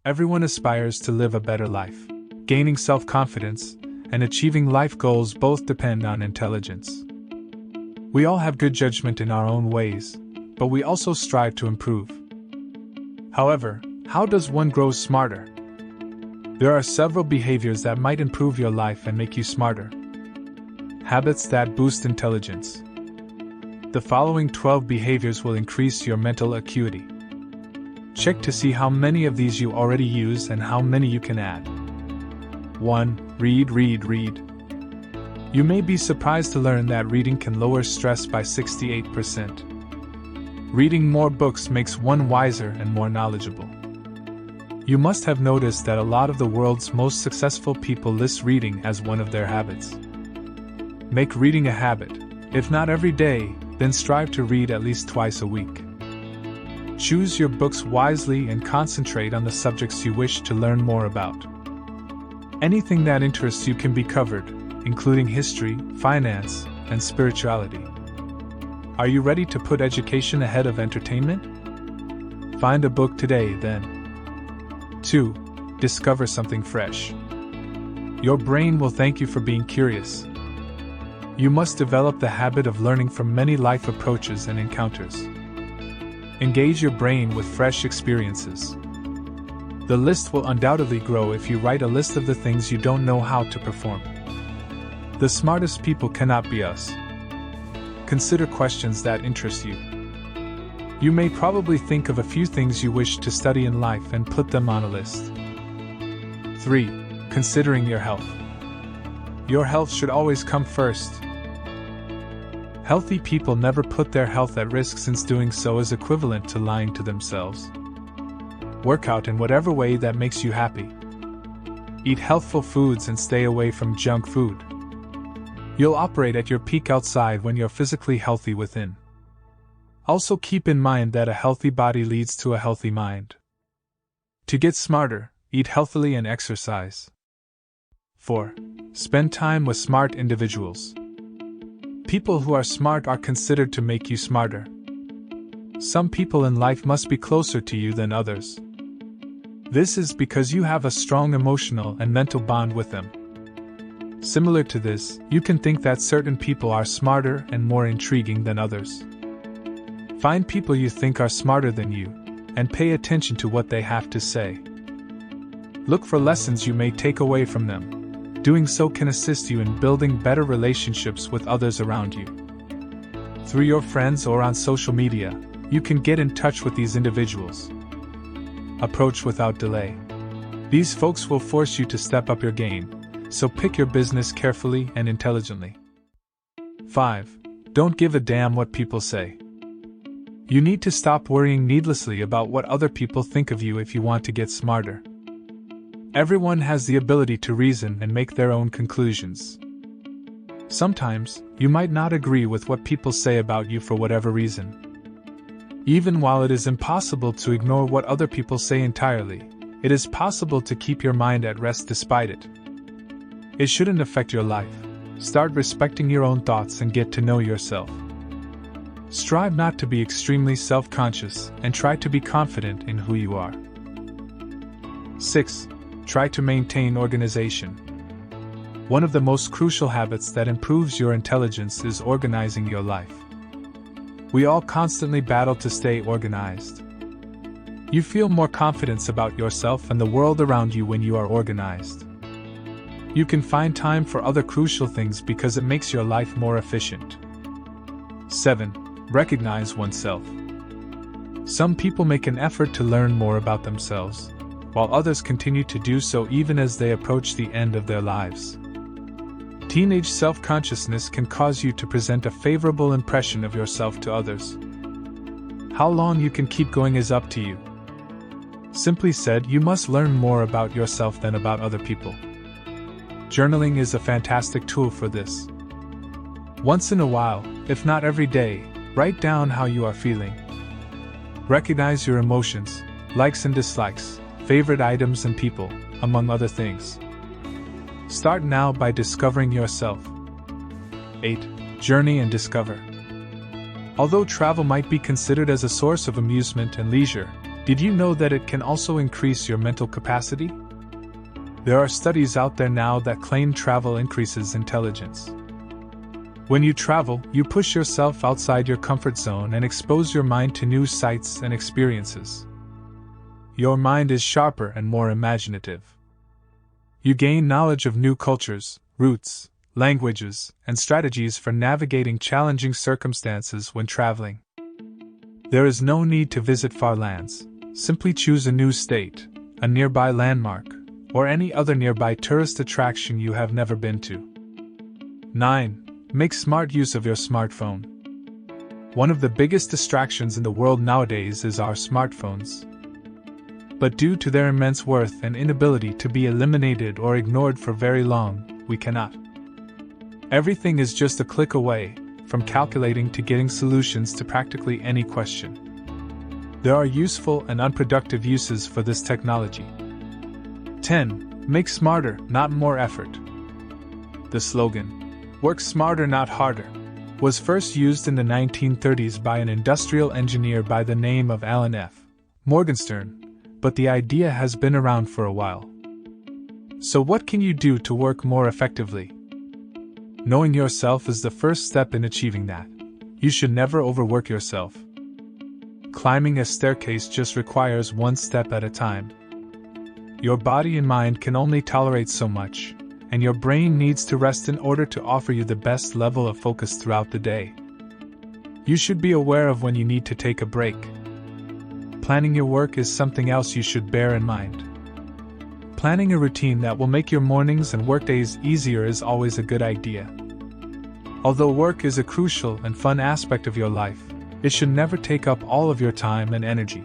Everyone aspires to live a better life. Gaining self-confidence and achieving life goals both depend on intelligence. We all have good judgment in our own ways, but we also strive to improve. However, how does one grow smarter? There are several behaviors that might improve your life and make you smarter. Habits that boost intelligence. The following 12 behaviors will increase your mental acuity. Check to see how many of these you already use and how many you can add. 1. Read. You may be surprised to learn that reading can lower stress by 68%. Reading more books makes one wiser and more knowledgeable. You must have noticed that a lot of the world's most successful people list reading as one of their habits. Make reading a habit. If not every day, then strive to read at least twice a week. Choose your books wisely and concentrate on the subjects you wish to learn more about. Anything that interests you can be covered, including history, finance, and spirituality. Are you ready to put education ahead of entertainment? Find a book today, then. 2. Discover something fresh. Your brain will thank you for being curious. You must develop the habit of learning from many life approaches and encounters. Engage your brain with fresh experiences. The list will undoubtedly grow if you write a list of the things you don't know how to perform. The smartest people cannot be us. Consider questions that interest you. You may probably think of a few things you wish to study in life and put them on a list. 3. Considering your health. Your health should always come first. Healthy people never put their health at risk, since doing so is equivalent to lying to themselves. Work out in whatever way that makes you happy. Eat healthful foods and stay away from junk food. You'll operate at your peak outside when you're physically healthy within. Also keep in mind that a healthy body leads to a healthy mind. To get smarter, eat healthily and exercise. 4. Spend time with smart individuals. People who are smart are considered to make you smarter. Some people in life must be closer to you than others. This is because you have a strong emotional and mental bond with them. Similar to this, you can think that certain people are smarter and more intriguing than others. Find people you think are smarter than you, and pay attention to what they have to say. Look for lessons you may take away from them. Doing so can assist you in building better relationships with others around you. Through your friends or on social media, you can get in touch with these individuals. Approach without delay. These folks will force you to step up your game, so pick your business carefully and intelligently. 5. Don't give a damn what people say. You need to stop worrying needlessly about what other people think of you if you want to get smarter. Everyone has the ability to reason and make their own conclusions. Sometimes, you might not agree with what people say about you for whatever reason. Even while it is impossible to ignore what other people say entirely, it is possible to keep your mind at rest despite it. It shouldn't affect your life. Start respecting your own thoughts and get to know yourself. Strive not to be extremely self-conscious and try to be confident in who you are. 6. Try to maintain organization. One of the most crucial habits that improves your intelligence is organizing your life. We all constantly battle to stay organized. You feel more confidence about yourself and the world around you when you are organized. You can find time for other crucial things because it makes your life more efficient. 7. Recognize oneself. Some people make an effort to learn more about themselves, while others continue to do so even as they approach the end of their lives. Teenage self-consciousness can cause you to present a favorable impression of yourself to others. How long you can keep going is up to you. Simply said, you must learn more about yourself than about other people. Journaling is a fantastic tool for this. Once in a while, if not every day, write down how you are feeling. Recognize your emotions, likes and dislikes, favorite items and people, among other things. Start now by discovering yourself. 8. Journey and discover. Although travel might be considered as a source of amusement and leisure, Did you know that it can also increase your mental capacity? There are studies out there now that claim travel increases intelligence. When you travel, you push yourself outside your comfort zone and expose your mind to new sights and experiences. Your mind is sharper and more imaginative. You gain knowledge of new cultures, routes, languages, and strategies for navigating challenging circumstances when traveling. There is no need to visit far lands. Simply choose a new state, a nearby landmark, or any other nearby tourist attraction you have never been to. 9. Make smart use of your smartphone. One of the biggest distractions in the world nowadays is our smartphones. But due to their immense worth and inability to be eliminated or ignored for very long, we cannot. Everything is just a click away, from calculating to getting solutions to practically any question. There are useful and unproductive uses for this technology. 10. Make smarter, not more effort. The slogan, "Work smarter, not harder," was first used in the 1930s by an industrial engineer by the name of Alan F. Morgenstern, but the idea has been around for a while. So what can you do to work more effectively? Knowing yourself is the first step in achieving that. You should never overwork yourself. Climbing a staircase just requires one step at a time. Your body and mind can only tolerate so much, and your brain needs to rest in order to offer you the best level of focus throughout the day. You should be aware of when you need to take a break. Planning your work is something else you should bear in mind. Planning a routine that will make your mornings and workdays easier is always a good idea. Although work is a crucial and fun aspect of your life, it should never take up all of your time and energy.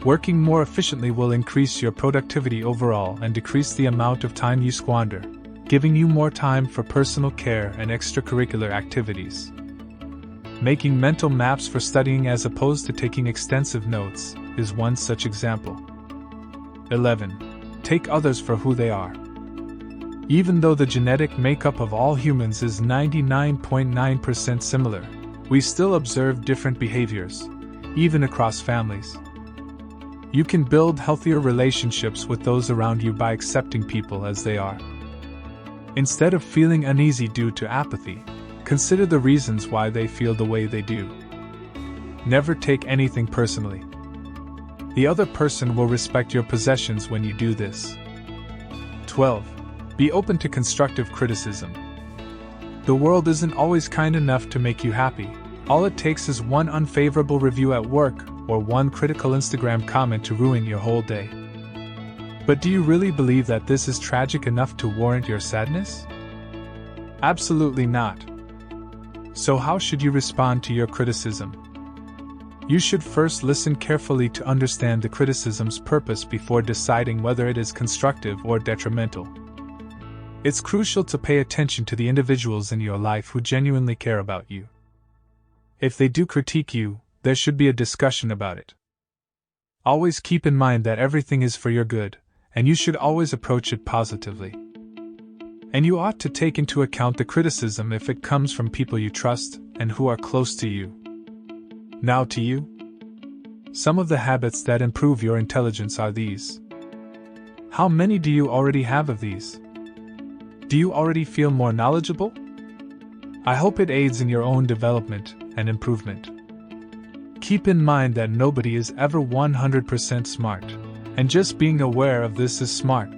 Working more efficiently will increase your productivity overall and decrease the amount of time you squander, giving you more time for personal care and extracurricular activities. Making mental maps for studying as opposed to taking extensive notes is one such example. 11. Take others for who they are. Even though the genetic makeup of all humans is 99.9% similar, we still observe different behaviors, even across families. You can build healthier relationships with those around you by accepting people as they are. Instead of feeling uneasy due to apathy, consider the reasons why they feel the way they do. Never take anything personally. The other person will respect your possessions when you do this. 12. Be open to constructive criticism. The world isn't always kind enough to make you happy. All it takes is one unfavorable review at work or one critical Instagram comment to ruin your whole day. But do you really believe that this is tragic enough to warrant your sadness? Absolutely not. So how should you respond to your criticism? You should first listen carefully to understand the criticism's purpose before deciding whether it is constructive or detrimental. It's crucial to pay attention to the individuals in your life who genuinely care about you. If they do critique you, there should be a discussion about it. Always keep in mind that everything is for your good, and you should always approach it positively. And you ought to take into account the criticism if it comes from people you trust and who are close to you. Now to you. Some of the habits that improve your intelligence are these. How many do you already have of these? Do you already feel more knowledgeable? I hope it aids in your own development and improvement. Keep in mind that nobody is ever 100% smart, and just being aware of this is smart.